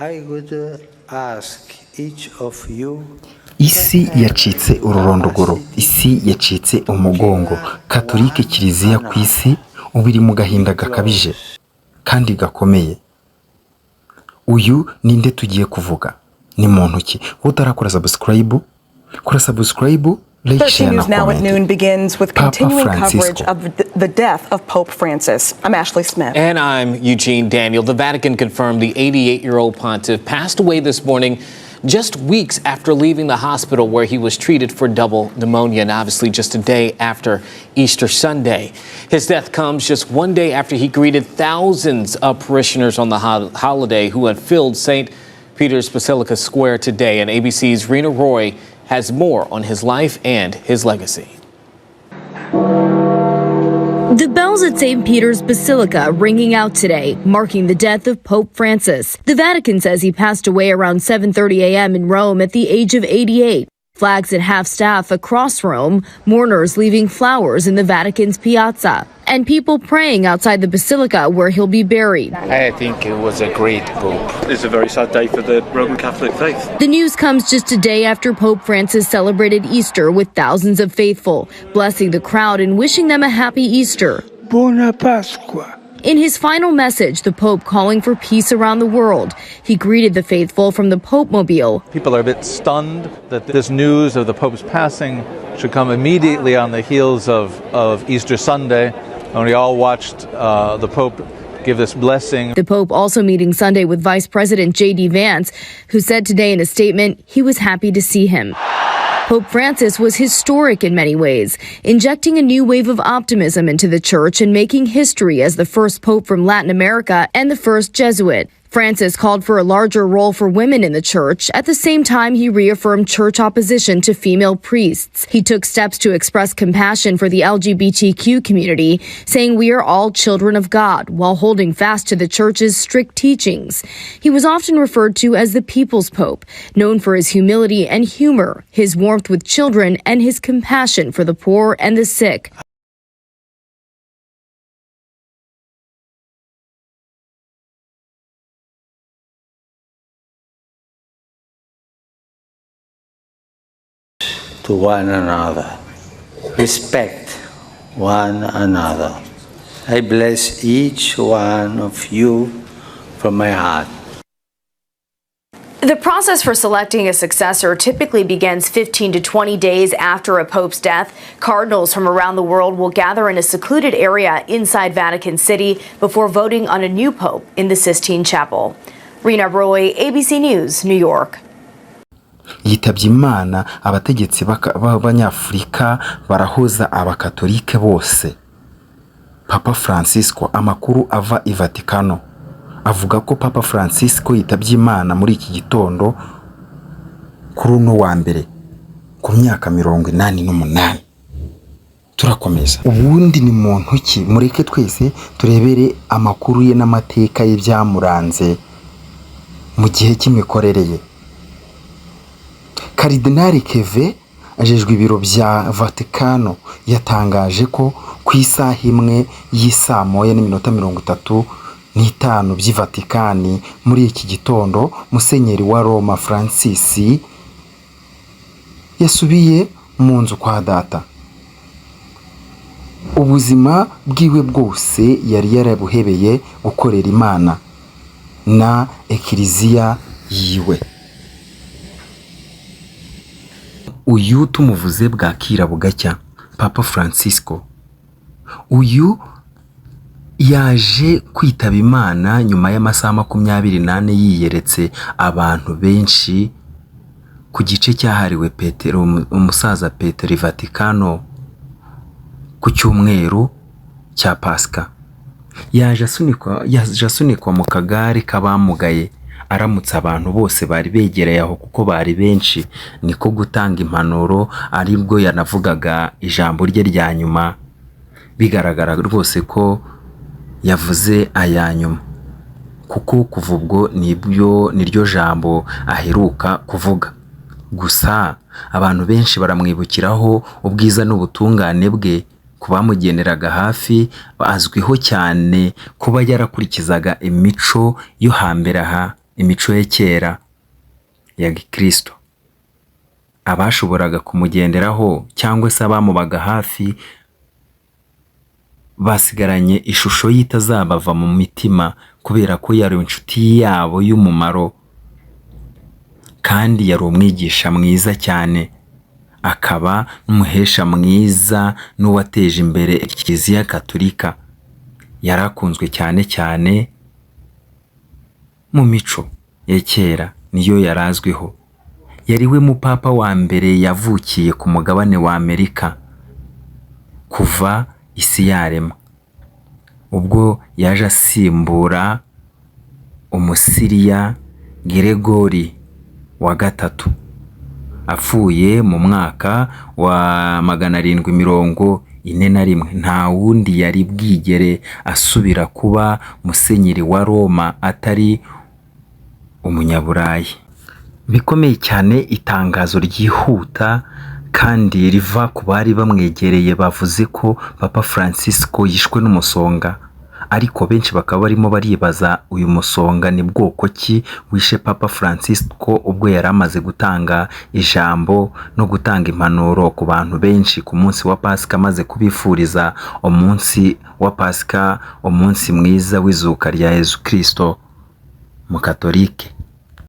I would ask each of you. Isi yacitse ururondogoro, isi yacitse umugongo. Katolika kiliziya kwisi ubiri mu gahinda gakabije kandi gakomeye. Uyu ninde tugiye kuvuga? Ni muntu ki? Utarakora subscribe, kora subscribe. News now at noon begins with continuing coverage of the death of Pope Francis. I'm Ashley Smith. And I'm Eugene Daniel. The Vatican confirmed the 88-year-old pontiff passed away this morning just weeks after leaving the hospital where he was treated for double pneumonia, and obviously just a day after Easter Sunday. His death comes just one day after he greeted thousands of parishioners on the holiday who had filled St. Peter's Basilica Square today. And ABC's Rena Roy has more on his life and his legacy. The bells at St. Peter's Basilica ringing out today, marking the death of Pope Francis. The Vatican says he passed away around 7:30 a.m. in Rome at the age of 88. Flags at half-staff across Rome, mourners leaving flowers in the Vatican's piazza, and people praying outside the Basilica where he'll be buried. I think it was a great Pope. It's a very sad day for the Roman Catholic faith. The news comes just a day after Pope Francis celebrated Easter with thousands of faithful, blessing the crowd and wishing them a happy Easter. Buona Pasqua. In his final message, the Pope calling for peace around the world. He greeted the faithful from the Pope-mobile. People are a bit stunned that this news of the Pope's passing should come immediately on the heels of Easter Sunday, and we all watched the Pope give this blessing. The Pope also meeting Sunday with Vice President J.D. Vance, who said today in a statement he was happy to see him. Pope Francis was historic in many ways, injecting a new wave of optimism into the church and making history as the first pope from Latin America and the first Jesuit. Francis called for a larger role for women in the church. At the same time, he reaffirmed church opposition to female priests. He took steps to express compassion for the LGBTQ community, saying we are all children of God, while holding fast to the church's strict teachings. He was often referred to as the People's Pope, known for his humility and humor, his warmth with children, and his compassion for the poor and the sick. To one another. Respect one another. I bless each one of you from my heart. The process for selecting a successor typically begins 15 to 20 days after a pope's death. Cardinals from around the world will gather in a secluded area inside Vatican City before voting on a new pope in the Sistine Chapel. Rena Roy, ABC News, New York. Yitabye Imana. Abategetsi b'Abanyafurika barahoza abagatolika bose. Papa Fransisiko. Amakuru ava i Vatikano avuga ko Papa Fransisiko yitabye Imana muri iki gitondo kuri uno wa mbere ku myaka 88. Turakomeza. Ubundi ni muntu ki? Mureke twese turebere amakuru ye n'amateka ye byamuranze mu gihe cy'imikorere ye. Karidinali Keve ajejwe ibiro bya Vatikano yatangaje ko ku isaha imwe y'isa moya n'iminota 35 by'i Vatikani muri iki gitondo Musenyeri wa Roma Francis yasubiye mu nzu kwa data. Ubuzima bwiwe bwose yari yarabuhebeye gukorera Imana na ekiliziya yiwe. Uyu tumuvuze bwakira bugacya Papa Fransisiko. Uyu yaje kwitaba Imana nyuma y'amasaha 28 yiyeretse abantu benshi ku gice cyahariwe Petero umusaza Petero Vatikano ku cyumweru cya Pasika. Yaje asunikwa mu kagare kabamugaye aramutse abantu bose bari begereye aho kuko bari benshi. Niko gutanga impanuro aribwo yanavugaga ijambo rye rya nyuma, bigaragara rwose ko yavuze ayanyuma kuko kuva ubwo niryo jambo aheruka kuvuga. Gusa abantu benshi baramwibukiraho ubwiza n'ubutungane bwe kubamugeneraga hafi. Azwiho cyane kuba yarakurikizaga imico yo hambere aha imico ye kera ya gikristo. Abashoboraga kumugenderaho cyangwa se abamubaga hafi basigaranye ishusho y'itazabava mu mitima kubera ko yari inshuti yabo y'umumaro kandi yari umwigisha mwiza cyane, akaba n'umuhesha mwiza n'uwateje imbere Kiliziya Gatolika. Yarakunzwe cyane cyane mu mico ya kera, niyo yarazwiho. Yari we mupapa wa mbere yavukiye ku mugabane wa Amerika kuva isi yarema, ubwo yaje asimbura umusiriya Gregori wa gatatu apfuye mu mwaka wa 741. Nta wundi yari bwigere asubira kuba musenyeri wa Roma atari umunyaburayi. Bikomeye cyane itangazo ryihuta kandi riva ku bari bamwegereye bavuze ko Papa Fransisiko yishwe n'umusonga, ariko benshi bakaba barimo baribaza uyu musonga ni bwoko ki wishe Papa Fransisiko ubwo yari amaze gutanga ijambo no gutanga impanuro ku bantu benshi ku munsi wa Pasika, maze kubifuriza umunsi wa Pasika, umunsi mwiza w'izuka rya Yesu Kristo mu Katolike.